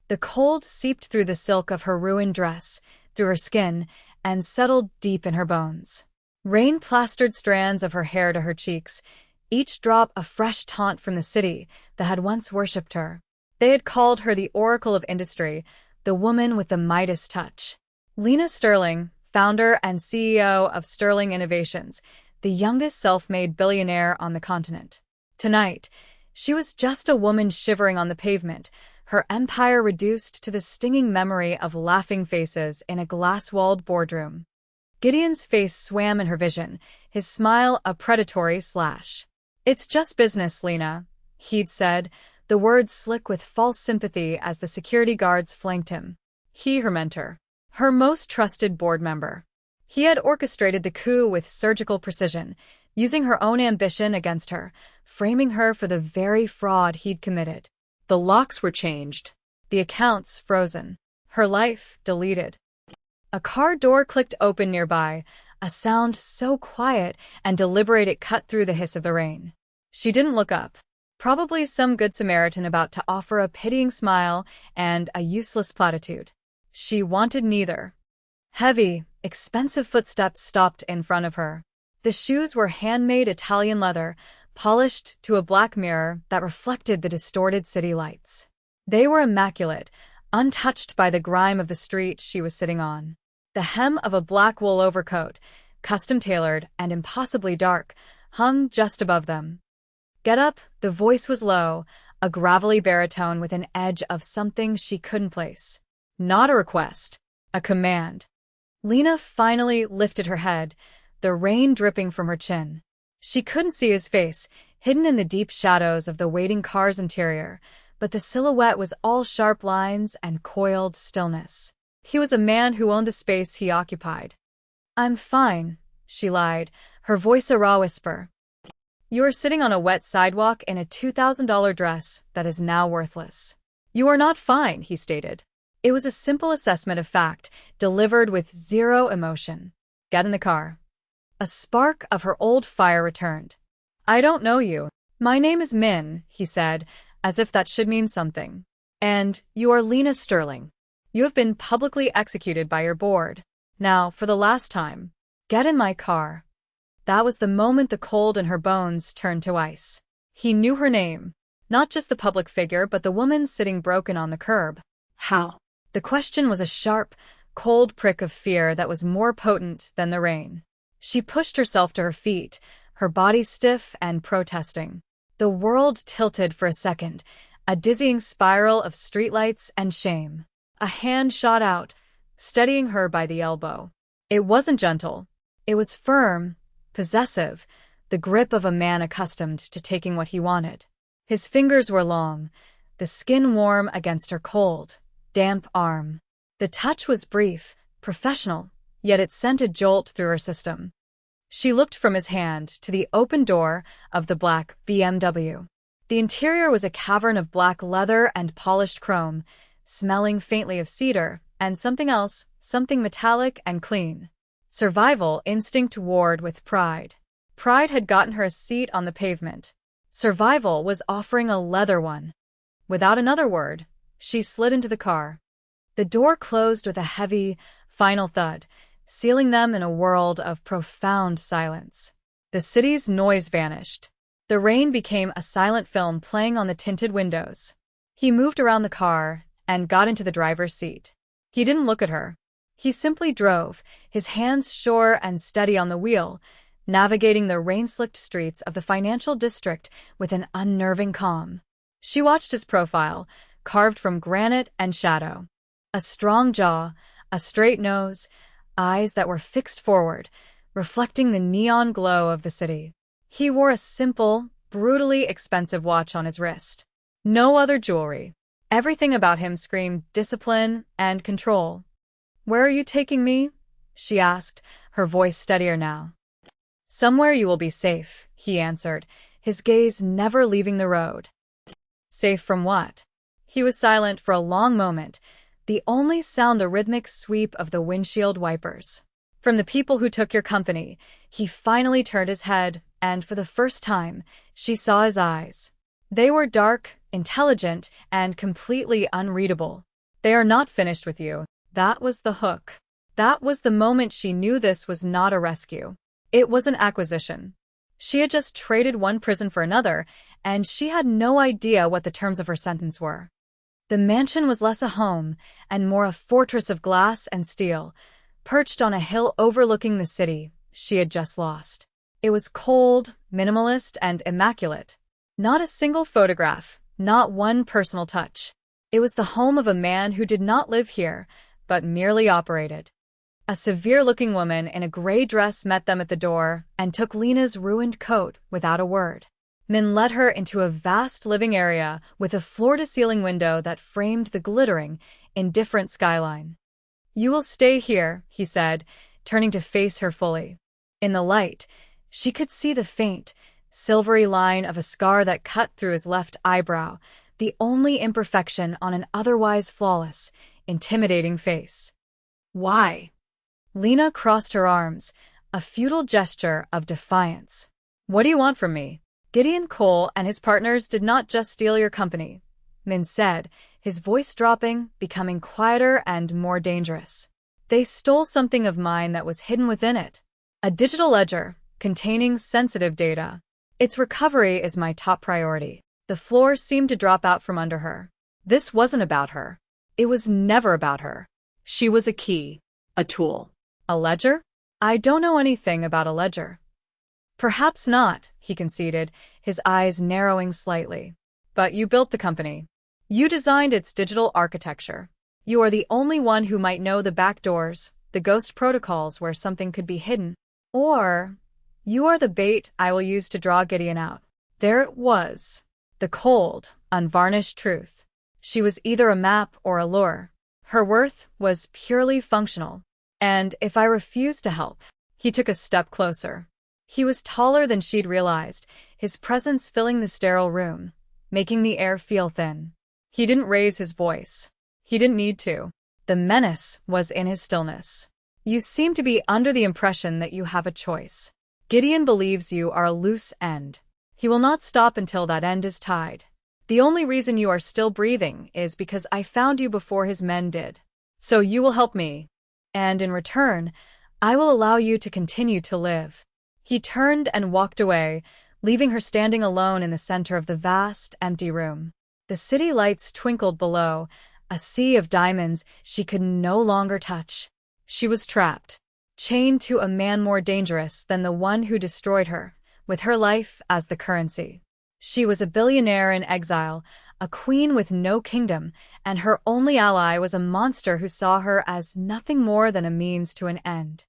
The cold seeped through the silk of her ruined dress, through her skin, and settled deep in her bones. Rain plastered strands of her hair to her cheeks, each drop a fresh taunt from the city that had once worshipped her. They had called her the Oracle of Industry, the woman with the Midas touch. Lena Sterling, founder and CEO of Sterling Innovations, the youngest self-made billionaire on the continent. Tonight, she was just a woman shivering on the pavement, her empire reduced to the stinging memory of laughing faces in a glass-walled boardroom. Gideon's face swam in her vision, his smile a predatory slash. "It's just business, Lena," he'd said, the words slick with false sympathy as the security guards flanked him. He, her mentor, her most trusted board member. He had orchestrated the coup with surgical precision, using her own ambition against her, framing her for the very fraud he'd committed. The locks were changed, the accounts frozen, her life deleted. A car door clicked open nearby, a sound so quiet and deliberate it cut through the hiss of the rain. She didn't look up. Probably some good Samaritan about to offer a pitying smile and a useless platitude. She wanted neither. Heavy, expensive footsteps stopped in front of her. The shoes were handmade Italian leather, polished to a black mirror that reflected the distorted city lights. They were immaculate, untouched by the grime of the street she was sitting on. The hem of a black wool overcoat, custom-tailored and impossibly dark, hung just above them. "Get up," the voice was low, a gravelly baritone with an edge of something she couldn't place. Not a request, a command. Lena finally lifted her head, the rain dripping from her chin. She couldn't see his face, hidden in the deep shadows of the waiting car's interior, but the silhouette was all sharp lines and coiled stillness. He was a man who owned the space he occupied. "I'm fine," she lied, her voice a raw whisper. "You are sitting on a wet sidewalk in a $2,000 dress that is now worthless." "You are not fine," he stated. It was a simple assessment of fact, delivered with zero emotion. "Get in the car." A spark of her old fire returned. "I don't know you." "My name is Min," he said, as if that should mean something. "And you are Lena Sterling. You have been publicly executed by your board. Now, for the last time, get in my car." That was the moment the cold in her bones turned to ice. He knew her name. Not just the public figure, but the woman sitting broken on the curb. How? The question was a sharp, cold prick of fear that was more potent than the rain. She pushed herself to her feet, her body stiff and protesting. The world tilted for a second, a dizzying spiral of streetlights and shame. A hand shot out, steadying her by the elbow. It wasn't gentle. It was firm, possessive, the grip of a man accustomed to taking what he wanted. His fingers were long, the skin warm against her cold, damp arm. The touch was brief, professional, yet it sent a jolt through her system. She looked from his hand to the open door of the black BMW. The interior was a cavern of black leather and polished chrome, smelling faintly of cedar, and something else, something metallic and clean. Survival instinct warred with pride. Pride had gotten her a seat on the pavement. Survival was offering a leather one. Without another word, she slid into the car. The door closed with a heavy, final thud, sealing them in a world of profound silence. The city's noise vanished. The rain became a silent film playing on the tinted windows. He moved around the car and got into the driver's seat. He didn't look at her. He simply drove, his hands sure and steady on the wheel, navigating the rain-slicked streets of the financial district with an unnerving calm. She watched his profile, carved from granite and shadow. A strong jaw, a straight nose, eyes that were fixed forward, reflecting the neon glow of the city. He wore a simple, brutally expensive watch on his wrist. No other jewelry. Everything about him screamed discipline and control. "Where are you taking me?" she asked, her voice steadier now. "Somewhere you will be safe," he answered, his gaze never leaving the road. "Safe from what?" He was silent for a long moment, the only sound the rhythmic sweep of the windshield wipers. "From the people who took your company." He finally turned his head, and for the first time, she saw his eyes. They were dark, intelligent, and completely unreadable. They are not finished with you. That was the hook. That was the moment she knew this was not a rescue. It was an acquisition. She had just traded one prison for another, and she had no idea what the terms of her sentence were. The mansion was less a home and more a fortress of glass and steel, perched on a hill overlooking the city she had just lost. It was cold, minimalist, and immaculate. Not a single photograph, not one personal touch. It was the home of a man who did not live here, but merely operated. A severe-looking woman in a gray dress met them at the door and took Lena's ruined coat without a word. Min led her into a vast living area with a floor-to-ceiling window that framed the glittering, indifferent skyline. "You will stay here," he said, turning to face her fully. In the light, she could see the faint, silvery line of a scar that cut through his left eyebrow, the only imperfection on an otherwise flawless, intimidating face. "Why?" Lena crossed her arms, a futile gesture of defiance. "What do you want from me?" "Gideon Cole and his partners did not just steal your company," Min said, his voice dropping, becoming quieter and more dangerous. "They stole something of mine that was hidden within it. A digital ledger, containing sensitive data. Its recovery is my top priority." The floor seemed to drop out from under her. This wasn't about her. It was never about her. She was a key, a tool. "A ledger? I don't know anything about a ledger." "Perhaps not," he conceded, his eyes narrowing slightly. "But you built the company. You designed its digital architecture. You are the only one who might know the back doors, the ghost protocols where something could be hidden. Or you are the bait I will use to draw Gideon out." There it was. The cold, unvarnished truth. She was either a map or a lure. Her worth was purely functional. "And if I refused to help?" He took a step closer. He was taller than she'd realized, his presence filling the sterile room, making the air feel thin. He didn't raise his voice. He didn't need to. The menace was in his stillness. "You seem to be under the impression that you have a choice. Gideon believes you are a loose end. He will not stop until that end is tied. The only reason you are still breathing is because I found you before his men did. So you will help me. And in return, I will allow you to continue to live." He turned and walked away, leaving her standing alone in the center of the vast, empty room. The city lights twinkled below, a sea of diamonds she could no longer touch. She was trapped, chained to a man more dangerous than the one who destroyed her, with her life as the currency. She was a billionaire in exile, a queen with no kingdom, and her only ally was a monster who saw her as nothing more than a means to an end.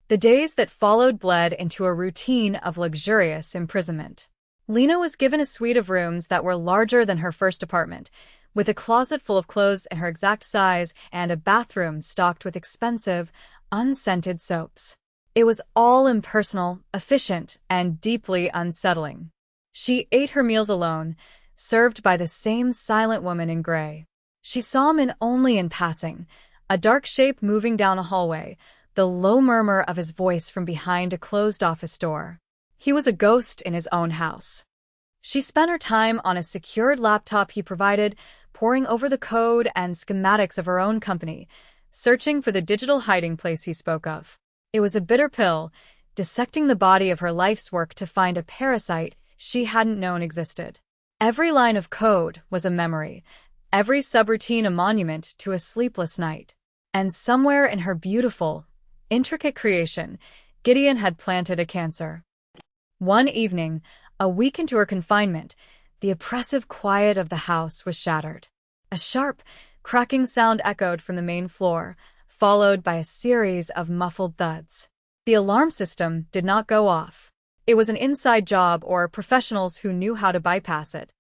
The days that followed bled into a routine of luxurious imprisonment. Lena was given a suite of rooms that were larger than her first apartment, with a closet full of clothes in her exact size and a bathroom stocked with expensive, unscented soaps. It was all impersonal, efficient, and deeply unsettling. She ate her meals alone, served by the same silent woman in gray. She saw him only in passing, a dark shape moving down a hallway, the low murmur of his voice from behind a closed office door. He was a ghost in his own house. She spent her time on a secured laptop he provided, poring over the code and schematics of her own company, searching for the digital hiding place he spoke of. It was a bitter pill, dissecting the body of her life's work to find a parasite she hadn't known existed. Every line of code was a memory, every subroutine a monument to a sleepless night. And somewhere in her beautiful, intricate creation, Gideon had planted a cancer. One evening, a week into her confinement, the oppressive quiet of the house was shattered. A sharp, cracking sound echoed from the main floor, followed by a series of muffled thuds. The alarm system did not go off. It was an inside job or professionals who knew how to bypass it.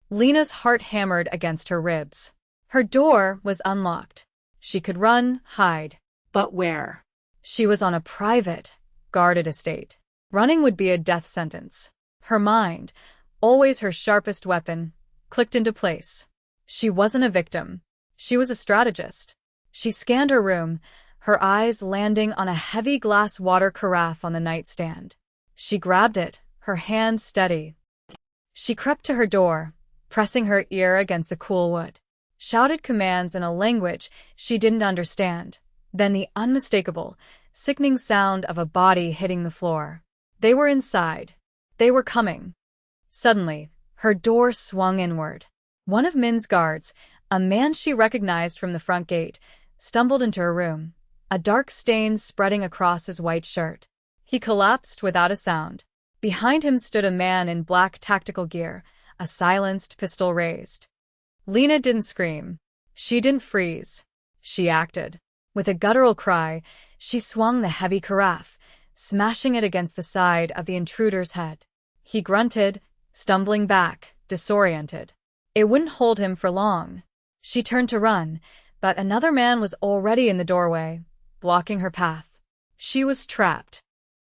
Lena's heart hammered against her ribs. Her door was unlocked. She could run, hide. But where? She was on a private, guarded estate. Running would be a death sentence. Her mind, always her sharpest weapon, clicked into place. She wasn't a victim. She was a strategist. She scanned her room, her eyes landing on a heavy glass water carafe on the nightstand. She grabbed it, her hand steady. She crept to her door, pressing her ear against the cool wood. shouted commands in a language she didn't understand. Then the unmistakable, sickening sound of a body hitting the floor. They were inside. They were coming. Suddenly, her door swung inward. One of Min's guards, a man she recognized from the front gate, stumbled into her room, a dark stain spreading across his white shirt. He collapsed without a sound. Behind him stood a man in black tactical gear, a silenced pistol raised. Lena didn't scream. She didn't freeze. She acted. With a guttural cry, she swung the heavy carafe, smashing it against the side of the intruder's head. He grunted, stumbling back, disoriented. It wouldn't hold him for long. She turned to run, but another man was already in the doorway, blocking her path. She was trapped.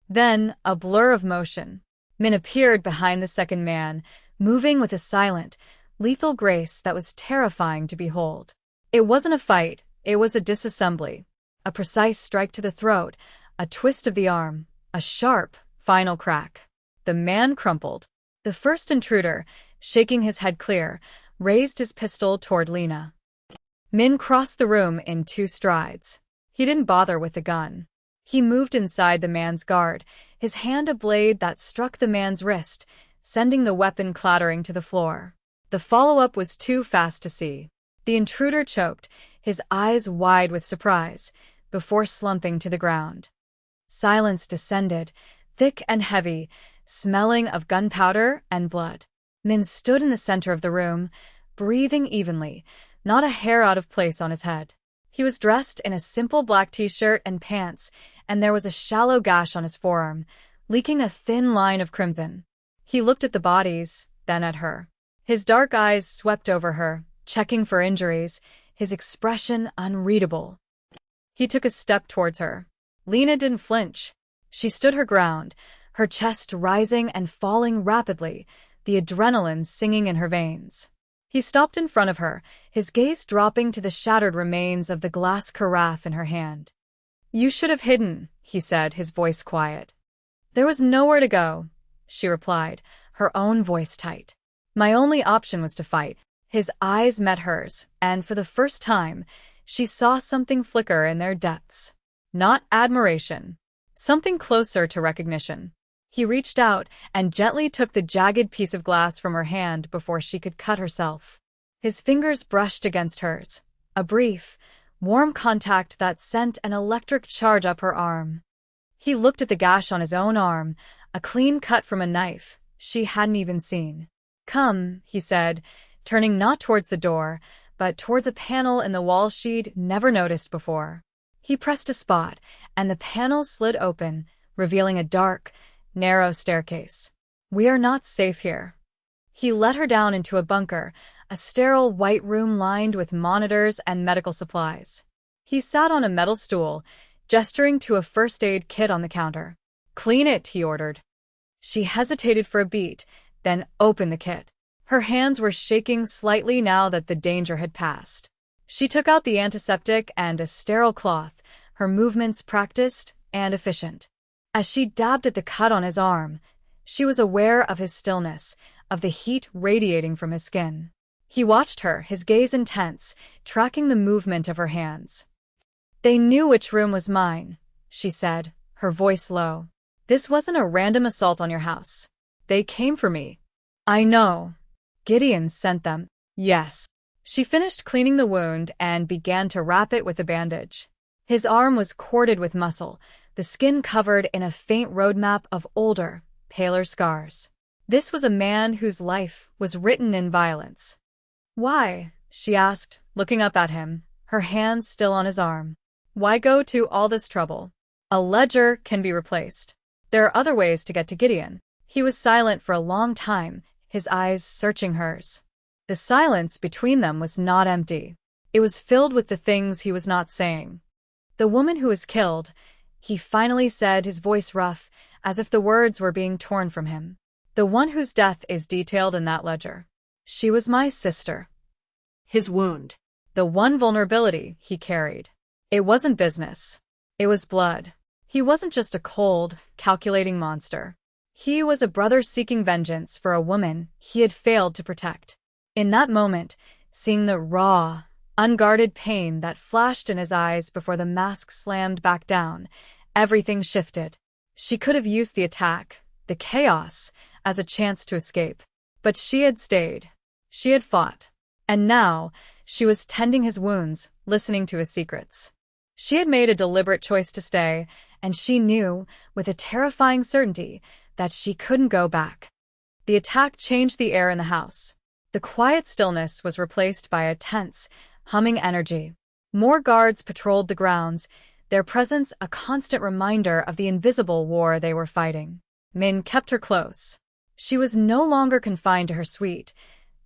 Then, a blur of motion. Min appeared behind the second man, moving with a silent, lethal grace that was terrifying to behold. It wasn't a fight, it was a disassembly. A precise strike to the throat, a twist of the arm, a sharp, final crack. The man crumpled. The first intruder, shaking his head clear, raised his pistol toward Lena. Min crossed the room in 2 strides. He didn't bother with the gun. He moved inside the man's guard, his hand a blade that struck the man's wrist, sending the weapon clattering to the floor. The follow-up was too fast to see. The intruder choked, his eyes wide with surprise, before slumping to the ground. Silence descended, thick and heavy, smelling of gunpowder and blood. Min stood in the center of the room, breathing evenly, not a hair out of place on his head. He was dressed in a simple black t-shirt and pants, and there was a shallow gash on his forearm, leaking a thin line of crimson. He looked at the bodies, then at her. His dark eyes swept over her, checking for injuries, his expression unreadable. He took a step towards her. Lena didn't flinch. She stood her ground, her chest rising and falling rapidly, the adrenaline singing in her veins. He stopped in front of her, his gaze dropping to the shattered remains of the glass carafe in her hand. "You should have hidden," he said, his voice quiet. "There was nowhere to go," she replied, her own voice tight. "My only option was to fight." His eyes met hers, and for the first time, she saw something flicker in their depths. Not admiration. Something closer to recognition. He reached out and gently took the jagged piece of glass from her hand before she could cut herself. His fingers brushed against hers. A brief, warm contact that sent an electric charge up her arm. He looked at the gash on his own arm, a clean cut from a knife she hadn't even seen. "Come," he said, turning not towards the door, but towards a panel in the wall she'd never noticed before. He pressed a spot, and the panel slid open, revealing a dark, narrow staircase. "We are not safe here." He led her down into a bunker, a sterile white room lined with monitors and medical supplies. He sat on a metal stool, gesturing to a first aid kit on the counter. "Clean it," he ordered. She hesitated for a beat, then opened the kit. Her hands were shaking slightly now that the danger had passed. She took out the antiseptic and a sterile cloth, her movements practiced and efficient. As she dabbed at the cut on his arm, she was aware of his stillness, of the heat radiating from his skin. He watched her, his gaze intense, tracking the movement of her hands. "They knew which room was mine," she said, her voice low. "This wasn't a random assault on your house. They came for me." "I know. Gideon sent them." "Yes." She finished cleaning the wound and began to wrap it with a bandage. His arm was corded with muscle, the skin covered in a faint roadmap of older, paler scars. This was a man whose life was written in violence. "Why?" she asked, looking up at him, her hands still on his arm. "Why go to all this trouble? A ledger can be replaced. There are other ways to get to Gideon." He was silent for a long time, his eyes searching hers. The silence between them was not empty. It was filled with the things he was not saying. "The woman who was killed," he finally said, his voice rough, as if the words were being torn from him. "The one whose death is detailed in that ledger. She was my sister." His wound. The one vulnerability he carried. It wasn't business. It was blood. He wasn't just a cold, calculating monster. He was a brother seeking vengeance for a woman he had failed to protect. In that moment, seeing the raw, unguarded pain that flashed in his eyes before the mask slammed back down. Everything shifted. She could have used the attack, the chaos, as a chance to escape. But she had stayed. She had fought. And now, she was tending his wounds, listening to his secrets. She had made a deliberate choice to stay, and she knew, with a terrifying certainty, that she couldn't go back. The attack changed the air in the house. The quiet stillness was replaced by a tense, humming energy. More guards patrolled the grounds, their presence a constant reminder of the invisible war they were fighting. Min kept her close. She was no longer confined to her suite.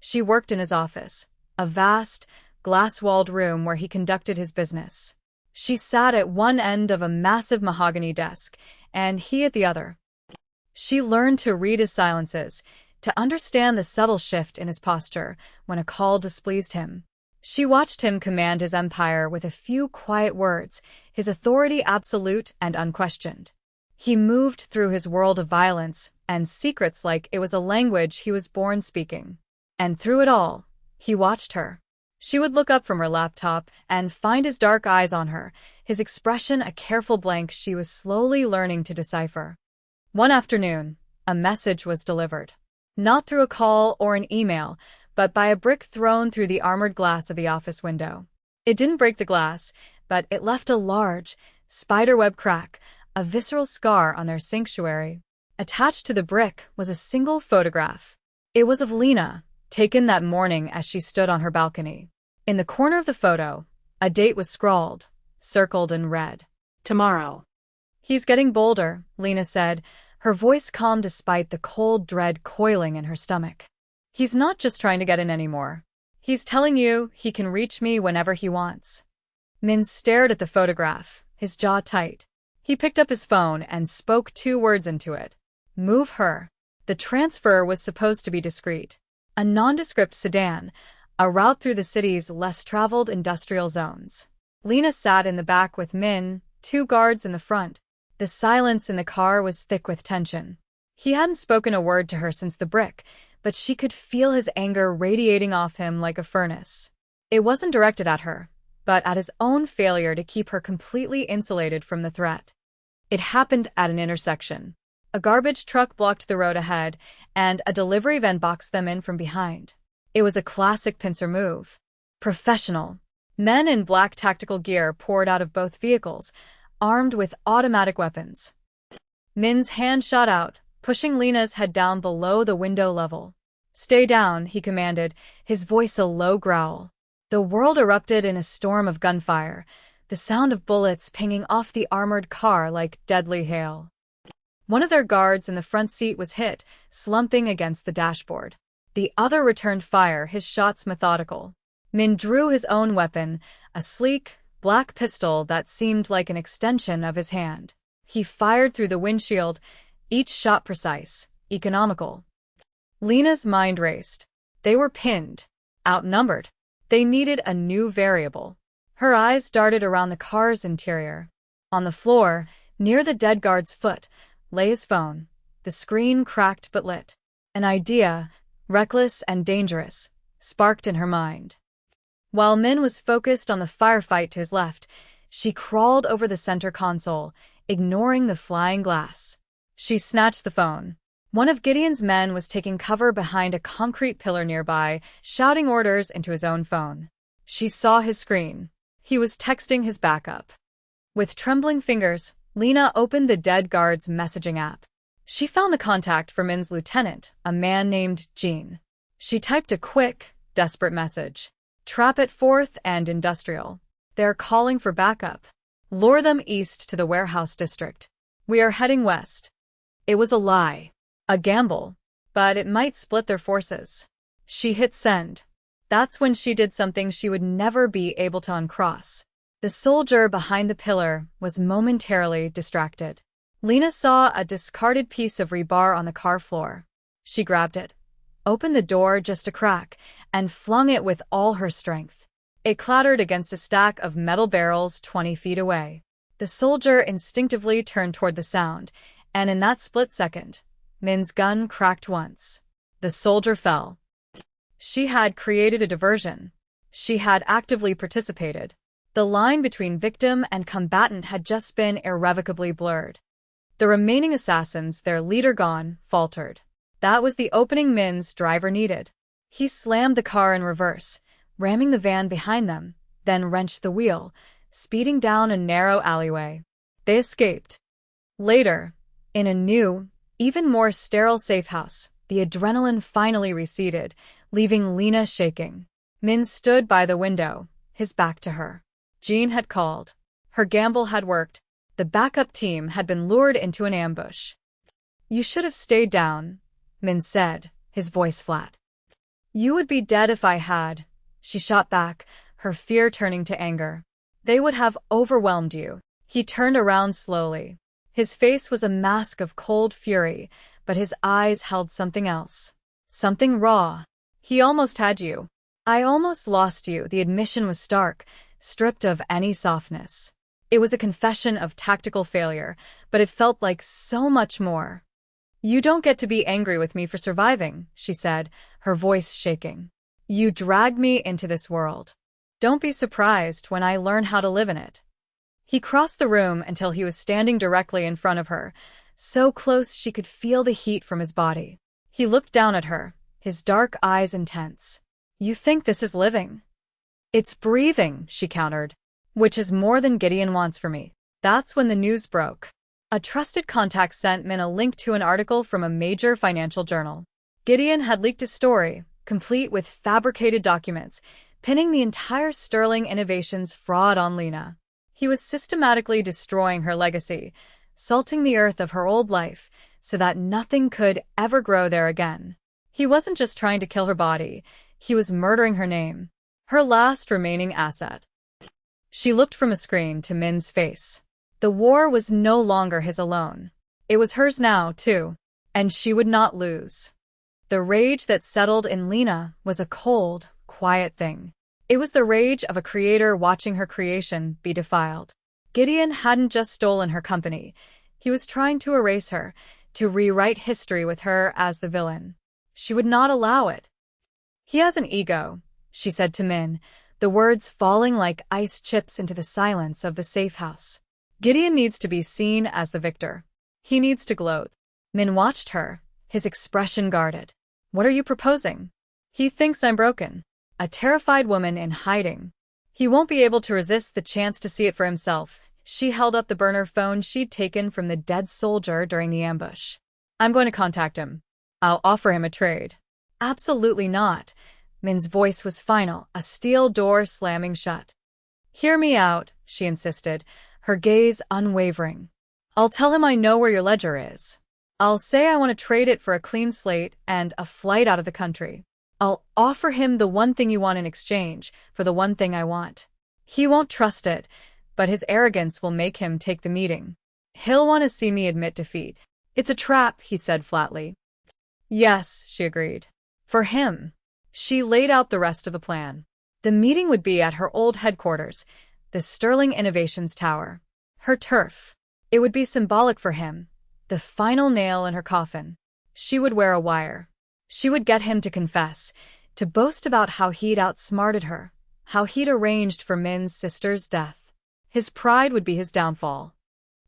She worked in his office, a vast, glass-walled room where he conducted his business. She sat at one end of a massive mahogany desk, and he at the other. She learned to read his silences, to understand the subtle shift in his posture when a call displeased him. She watched him command his empire with a few quiet words, his authority absolute and unquestioned. He moved through his world of violence and secrets like it was a language he was born speaking. And through it all, he watched her. She would look up from her laptop and find his dark eyes on her, his expression a careful blank she was slowly learning to decipher. One afternoon, a message was delivered. Not through a call or an email, but by a brick thrown through the armored glass of the office window. It didn't break the glass, but it left a large, spiderweb crack, a visceral scar on their sanctuary. Attached to the brick was a single photograph. It was of Lena, taken that morning as she stood on her balcony. In the corner of the photo, a date was scrawled, circled in red. Tomorrow. He's getting bolder, Lena said, her voice calm despite the cold dread coiling in her stomach. He's not just trying to get in anymore. He's telling you he can reach me whenever he wants. Min stared at the photograph, his jaw tight. He picked up his phone and spoke 2 words into it. Move her. The transfer was supposed to be discreet. A nondescript sedan, a route through the city's less-traveled industrial zones. Lena sat in the back with Min, 2 guards in the front. The silence in the car was thick with tension. He hadn't spoken a word to her since the brick, but she could feel his anger radiating off him like a furnace. It wasn't directed at her, but at his own failure to keep her completely insulated from the threat. It happened at an intersection. A garbage truck blocked the road ahead, and a delivery van boxed them in from behind. It was a classic pincer move. Professional. Men in black tactical gear poured out of both vehicles, armed with automatic weapons. Min's hand shot out, pushing Lena's head down below the window level. Stay down, he commanded, his voice a low growl. The world erupted in a storm of gunfire, the sound of bullets pinging off the armored car like deadly hail. One of their guards in the front seat was hit, slumping against the dashboard. The other returned fire, his shots methodical. Min drew his own weapon, a sleek, black pistol that seemed like an extension of his hand. He fired through the windshield, each shot precise, economical. Lena's mind raced. They were pinned, outnumbered. They needed a new variable. Her eyes darted around the car's interior. On the floor, near the dead guard's foot, lay his phone, the screen cracked but lit. An idea, reckless and dangerous, sparked in her mind. While Min was focused on the firefight to his left, she crawled over the center console, ignoring the flying glass. She snatched the phone. One of Gideon's men was taking cover behind a concrete pillar nearby, shouting orders into his own phone. She saw his screen. He was texting his backup. With trembling fingers, Lena opened the dead guard's messaging app. She found the contact for Min's lieutenant, a man named Jean. She typed a quick, desperate message. Trap at 4th and Industrial. They're calling for backup. Lure them east to the warehouse district. We are heading west. It was a lie. A gamble. But it might split their forces. She hit send. That's when she did something she would never be able to uncross. The soldier behind the pillar was momentarily distracted. Lena saw a discarded piece of rebar on the car floor. She grabbed it, opened the door just a crack, and flung it with all her strength. It clattered against a stack of metal barrels 20 feet away. The soldier instinctively turned toward the sound, and in that split second, Min's gun cracked once. The soldier fell. She had created a diversion. She had actively participated. The line between victim and combatant had just been irrevocably blurred. The remaining assassins, their leader gone, faltered. That was the opening Min's driver needed. He slammed the car in reverse, ramming the van behind them, then wrenched the wheel, speeding down a narrow alleyway. They escaped. Later, in a new, even more sterile safe house, the adrenaline finally receded, leaving Lena shaking. Min stood by the window, his back to her. Jean had called. Her gamble had worked. The backup team had been lured into an ambush. "You should have stayed down," Min said, his voice flat. "You would be dead if I had," she shot back, her fear turning to anger. "They would have overwhelmed you." He turned around slowly. His face was a mask of cold fury, but his eyes held something else. Something raw. "He almost had you. I almost lost you." The admission was stark, stripped of any softness. It was a confession of tactical failure, but it felt like so much more. "You don't get to be angry with me for surviving," she said, her voice shaking. "You dragged me into this world. Don't be surprised when I learn how to live in it." He crossed the room until he was standing directly in front of her, so close she could feel the heat from his body. He looked down at her, his dark eyes intense. "You think this is living?" "It's breathing," she countered. "Which is more than Gideon wants for me." That's when the news broke. A trusted contact sent Min a link to an article from a major financial journal. Gideon had leaked a story, complete with fabricated documents, pinning the entire Sterling Innovations fraud on Lena. He was systematically destroying her legacy, salting the earth of her old life, so that nothing could ever grow there again. He wasn't just trying to kill her body, he was murdering her name, her last remaining asset. She looked from a screen to Min's face. The war was no longer his alone. It was hers now, too, and she would not lose. The rage that settled in Lena was a cold, quiet thing. It was the rage of a creator watching her creation be defiled. Gideon hadn't just stolen her company. He was trying to erase her, to rewrite history with her as the villain. She would not allow it. "He has an ego," she said to Min, the words falling like ice chips into the silence of the safe house. "Gideon needs to be seen as the victor. He needs to gloat." Min watched her, his expression guarded. "What are you proposing?" "He thinks I'm broken. A terrified woman in hiding. He won't be able to resist the chance to see it for himself." She held up the burner phone she'd taken from the dead soldier during the ambush. "I'm going to contact him. I'll offer him a trade." "Absolutely not." Min's voice was final, a steel door slamming shut. "Hear me out," she insisted, her gaze unwavering. "I'll tell him I know where your ledger is. I'll say I want to trade it for a clean slate and a flight out of the country. I'll offer him the one thing you want in exchange for the one thing I want. He won't trust it, but his arrogance will make him take the meeting. He'll want to see me admit defeat." "It's a trap," he said flatly. "Yes," she agreed. "For him." She laid out the rest of the plan. The meeting would be at her old headquarters, the Sterling Innovations Tower. Her turf. It would be symbolic for him, the final nail in her coffin. She would wear a wire. She would get him to confess, to boast about how he'd outsmarted her, how he'd arranged for Min's sister's death. His pride would be his downfall.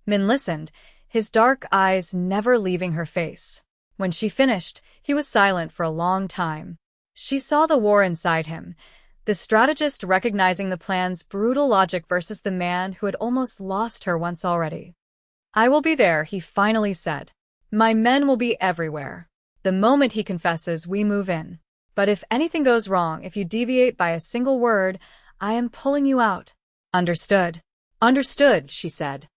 Min listened, his dark eyes never leaving her face. When she finished, he was silent for a long time. She saw the war inside him, the strategist recognizing the plan's brutal logic versus the man who had almost lost her once already. "I will be there," he finally said. "My men will be everywhere. The moment he confesses, we move in. But if anything goes wrong, if you deviate by a single word, I am pulling you out." "Understood." "Understood," she said.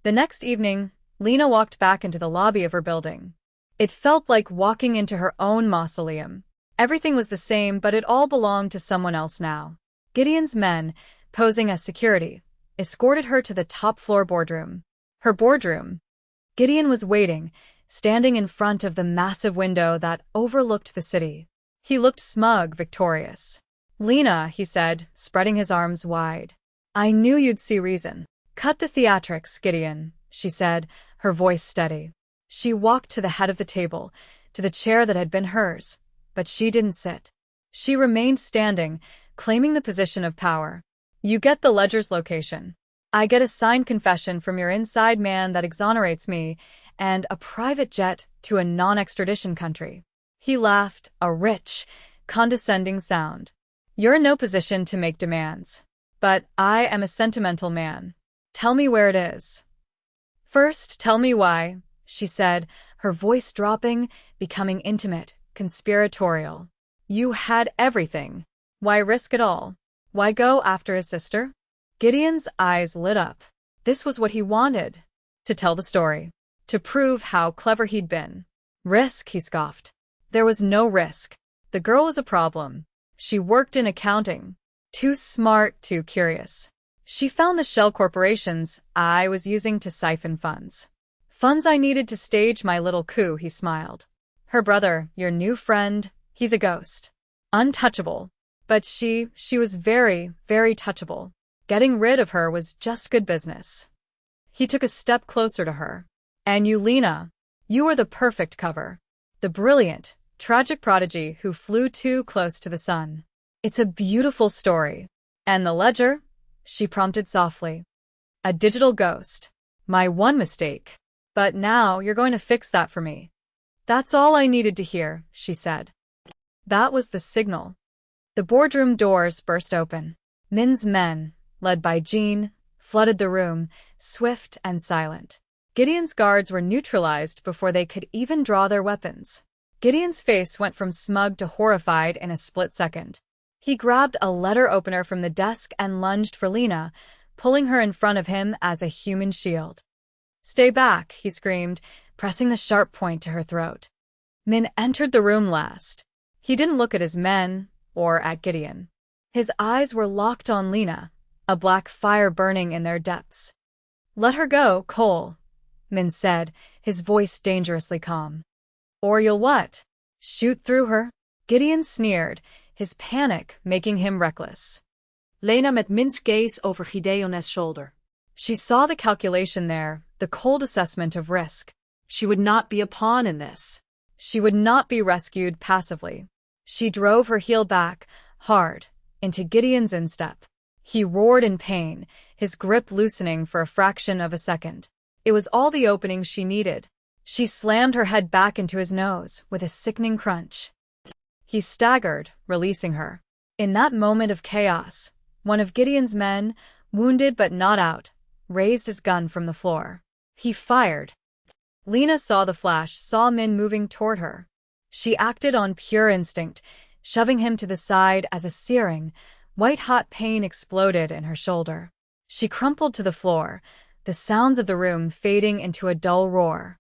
The next evening, Lena walked back into the lobby of her building. It felt like walking into her own mausoleum. Everything was the same, but it all belonged to someone else now. Gideon's men, posing as security, escorted her to the top-floor boardroom. Her boardroom. Gideon was waiting, standing in front of the massive window that overlooked the city. He looked smug, victorious. "Lena," he said, spreading his arms wide. "I knew you'd see reason." "Cut the theatrics, Gideon," she said, her voice steady. She walked to the head of the table, to the chair that had been hers, but she didn't sit. She remained standing, claiming the position of power. You get the ledger's location. I get a signed confession from your inside man that exonerates me, and a private jet to a non-extradition country. He laughed, a rich, condescending sound. You're in no position to make demands. But I am a sentimental man. Tell me where it is. First, tell me why, she said, her voice dropping, becoming intimate, conspiratorial. You had everything. Why risk it all? Why go after his sister? Gideon's eyes lit up. This was what he wanted. To tell the story. To prove how clever he'd been. Risk, he scoffed. There was no risk. The girl was a problem. She worked in accounting. Too smart, too curious. She found the shell corporations I was using to siphon funds. Funds I needed to stage my little coup, he smiled. Her brother, your new friend, he's a ghost. Untouchable. But she was very, very touchable. Getting rid of her was just good business. He took a step closer to her. And you, Lena, you were the perfect cover. The brilliant, tragic prodigy who flew too close to the sun. It's a beautiful story. And the ledger? She prompted softly. A digital ghost. My one mistake. But now you're going to fix that for me. That's all I needed to hear, she said. That was the signal. The boardroom doors burst open. Min's men, led by Jean, flooded the room, swift and silent. Gideon's guards were neutralized before they could even draw their weapons. Gideon's face went from smug to horrified in a split second. He grabbed a letter opener from the desk and lunged for Lena, pulling her in front of him as a human shield. Stay back, he screamed, pressing the sharp point to her throat. Min entered the room last. He didn't look at his men or at Gideon. His eyes were locked on Lena, a black fire burning in their depths. Let her go, Cole, Min said, his voice dangerously calm. Or you'll what? Shoot through her? Gideon sneered, his panic making him reckless. Lena met Min's gaze over Gideon's shoulder. She saw the calculation there, the cold assessment of risk. She would not be a pawn in this. She would not be rescued passively. She drove her heel back, hard, into Gideon's instep. He roared in pain, his grip loosening for a fraction of a second. It was all the opening she needed. She slammed her head back into his nose with a sickening crunch. He staggered, releasing her. In that moment of chaos, one of Gideon's men, wounded but not out, raised his gun from the floor. He fired. Lena saw the flash, saw Min moving toward her. She acted on pure instinct, shoving him to the side as a searing, white-hot pain exploded in her shoulder. She crumpled to the floor, the sounds of the room fading into a dull roar.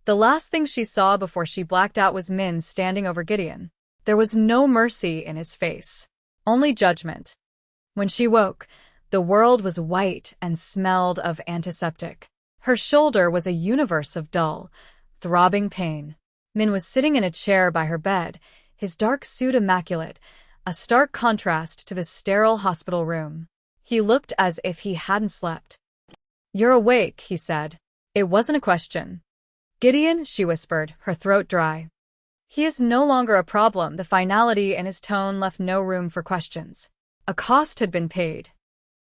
The last thing she saw before she blacked out was Min standing over Gideon. There was no mercy in his face, only judgment. When she woke, the world was white and smelled of antiseptic. Her shoulder was a universe of dull, throbbing pain. Min was sitting in a chair by her bed, his dark suit immaculate, a stark contrast to the sterile hospital room. He looked as if he hadn't slept. You're awake, he said. It wasn't a question. Gideon, she whispered, her throat dry. He is no longer a problem. The finality in his tone left no room for questions. A cost had been paid.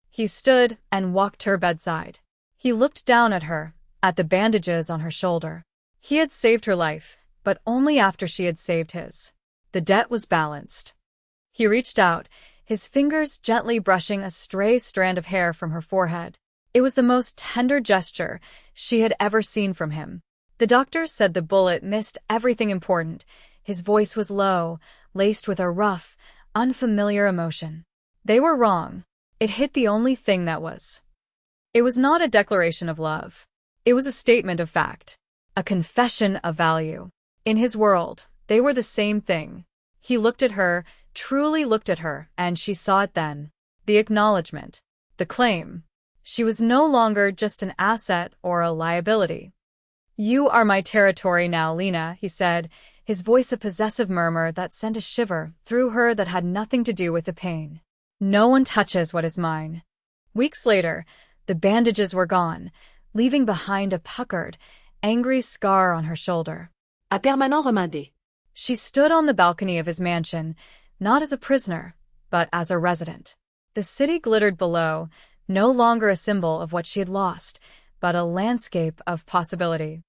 He stood and walked to her bedside. He looked down at her, at the bandages on her shoulder. He had saved her life, but only after she had saved his. The debt was balanced. He reached out, his fingers gently brushing a stray strand of hair from her forehead. It was the most tender gesture she had ever seen from him. The doctor said the bullet missed everything important. His voice was low, laced with a rough, unfamiliar emotion. They were wrong. It hit the only thing that was. It was not a declaration of love. It was a statement of fact. A confession of value. In his world, they were the same thing. He looked at her, truly looked at her, and she saw it then. The acknowledgement. The claim. She was no longer just an asset or a liability. You are my territory now, Lena, he said, his voice a possessive murmur that sent a shiver through her that had nothing to do with the pain. No one touches what is mine. Weeks later, the bandages were gone, leaving behind a puckered, angry scar on her shoulder. A permanent remandé. She stood on the balcony of his mansion, not as a prisoner, but as a resident. The city glittered below, no longer a symbol of what she had lost, but a landscape of possibility.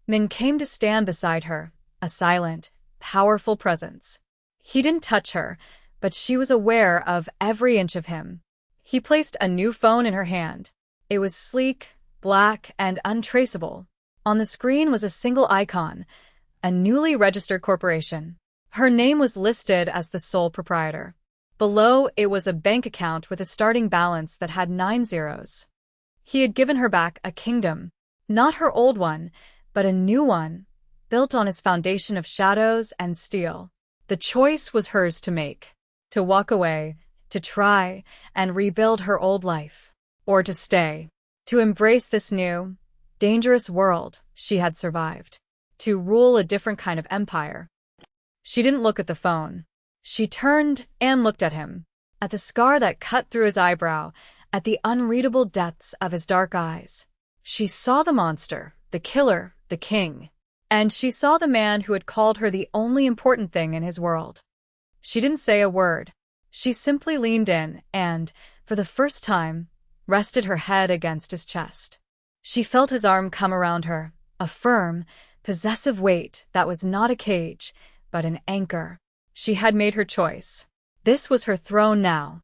Min came to stand beside her, a silent, powerful presence. He didn't touch her, but she was aware of every inch of him. He placed a new phone in her hand. It was sleek, black, and untraceable. On the screen was a single icon, a newly registered corporation. Her name was listed as the sole proprietor. Below, it was a bank account with a starting balance that had 9 zeros. He had given her back a kingdom, not her old one, but a new one, built on his foundation of shadows and steel. The choice was hers to make, to walk away, to try and rebuild her old life, or to stay, to embrace this new, dangerous world she had survived, to rule a different kind of empire. She didn't look at the phone. She turned and looked at him, at the scar that cut through his eyebrow, at the unreadable depths of his dark eyes. She saw the monster, the killer, the king. And she saw the man who had called her the only important thing in his world. She didn't say a word. She simply leaned in and, for the first time, rested her head against his chest. She felt his arm come around her, a firm, possessive weight that was not a cage, but an anchor. She had made her choice. This was her throne now,